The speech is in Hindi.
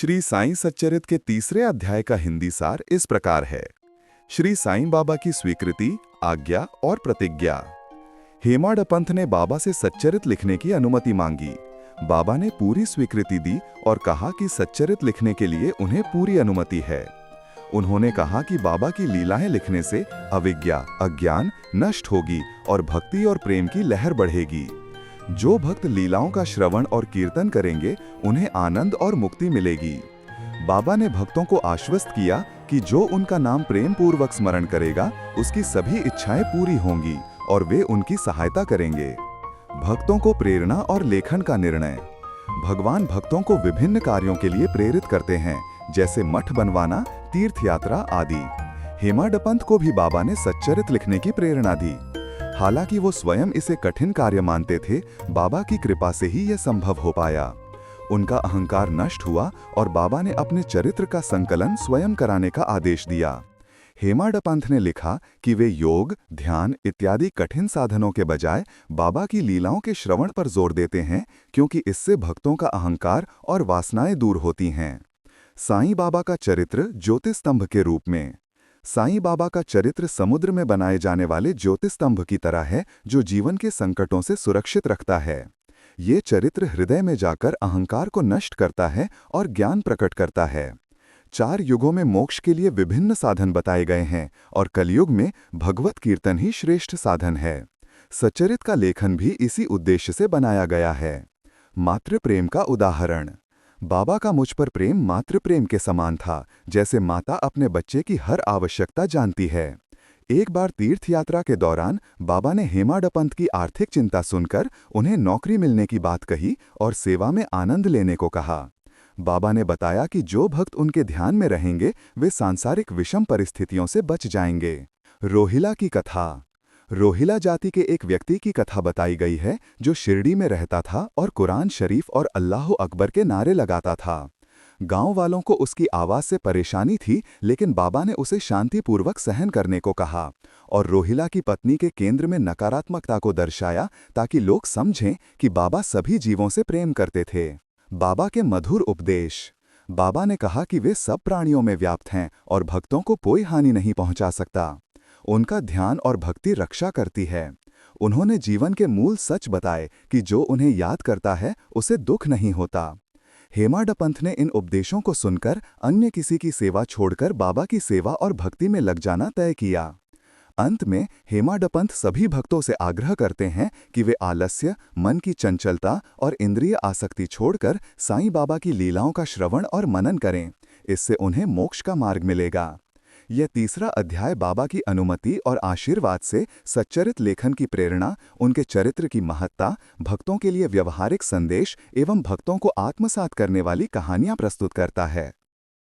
श्री साईं सच्चरित के तीसरे अध्याय का हिंदी सार इस प्रकार है। श्री साईं बाबा की स्वीकृति, आज्ञा और प्रतिज्ञा। हेमाड पंथ ने बाबा से सच्चरित लिखने की अनुमति मांगी। बाबा ने पूरी स्वीकृति दी और कहा कि सच्चरित लिखने के लिए उन्हें पूरी अनुमति है। उन्होंने कहा कि बाबा की लीलाएं लिखने से अविज्ञा, अज्ञान नष्ट होगी और भक्ति और प्रेम की लहर बढ़ेगी। जो भक्त लीलाओं का श्रवण और कीर्तन करेंगे उन्हें आनंद और मुक्ति मिलेगी। बाबा ने भक्तों को आश्वस्त किया कि जो उनका नाम प्रेम पूर्वक स्मरण करेगा उसकी सभी इच्छाएं पूरी होंगी और वे उनकी सहायता करेंगे। भक्तों को प्रेरणा और लेखन का निर्णय। भगवान भक्तों को विभिन्न कार्यों के लिए प्रेरित करते हैं, जैसे मठ बनवाना, तीर्थ यात्रा आदि। हेमाड पंथ को भी बाबा ने सच्चरित लिखने की प्रेरणा दी। हालांकि वो स्वयं इसे कठिन कार्य मानते थे, बाबा की कृपा से ही यह संभव हो पाया। उनका अहंकार नष्ट हुआ और बाबा ने अपने चरित्र का संकलन स्वयं कराने का आदेश दिया। हेमाड पंथ ने लिखा कि वे योग, ध्यान इत्यादि कठिन साधनों के बजाय बाबा की लीलाओं के श्रवण पर जोर देते हैं, क्योंकि इससे भक्तों का अहंकार और वासनाएं दूर होती हैं। साईं बाबा का चरित्र ज्योतिस्तंभ के रूप में। साईं बाबा का चरित्र समुद्र में बनाए जाने वाले ज्योतिस्तंभ की तरह है, जो जीवन के संकटों से सुरक्षित रखता है। ये चरित्र हृदय में जाकर अहंकार को नष्ट करता है और ज्ञान प्रकट करता है। 4 युगों में मोक्ष के लिए विभिन्न साधन बताए गए हैं और कलयुग में भगवत कीर्तन ही श्रेष्ठ साधन है। सच्चरित का लेखन भी इसी उद्देश्य से बनाया गया है। मातृ प्रेम का उदाहरण। बाबा का मुझ पर प्रेम मातृ प्रेम के समान था, जैसे माता अपने बच्चे की हर आवश्यकता जानती है। एक बार तीर्थ यात्रा के दौरान बाबा ने हेमाड पंथ की आर्थिक चिंता सुनकर उन्हें नौकरी मिलने की बात कही और सेवा में आनंद लेने को कहा। बाबा ने बताया कि जो भक्त उनके ध्यान में रहेंगे वे सांसारिक विषम परिस्थितियों से बच जाएंगे। रोहिला की कथा। रोहिला जाति के एक व्यक्ति की कथा बताई गई है, जो शिरडी में रहता था और कुरान शरीफ और अल्लाह अकबर के नारे लगाता था। गांव वालों को उसकी आवाज से परेशानी थी, लेकिन बाबा ने उसे शांतिपूर्वक सहन करने को कहा और रोहिला की पत्नी के केंद्र में नकारात्मकता को दर्शाया, ताकि लोग समझें कि बाबा सभी जीवों से प्रेम करते थे। बाबा के मधुर उपदेश। बाबा ने कहा कि वे सब प्राणियों में व्याप्त हैं और भक्तों को कोई हानि नहीं पहुंचा सकता। उनका ध्यान और भक्ति रक्षा करती है। उन्होंने जीवन के मूल सच बताए कि जो उन्हें याद करता है उसे दुख नहीं होता। हेमाड पंथ ने इन उपदेशों को सुनकर अन्य किसी की सेवा छोड़कर बाबा की सेवा और भक्ति में लग जाना तय किया। अंत में हेमाड पंथ सभी भक्तों से आग्रह करते हैं कि वे आलस्य, मन की चंचलता और इंद्रिय आसक्ति छोड़कर साईं बाबा की लीलाओं का श्रवण और मनन करें। इससे उन्हें मोक्ष का मार्ग मिलेगा। यह तीसरा अध्याय बाबा की अनुमति और आशीर्वाद से सच्चरित लेखन की प्रेरणा, उनके चरित्र की महत्ता, भक्तों के लिए व्यवहारिक संदेश एवं भक्तों को आत्मसात करने वाली कहानियां प्रस्तुत करता है।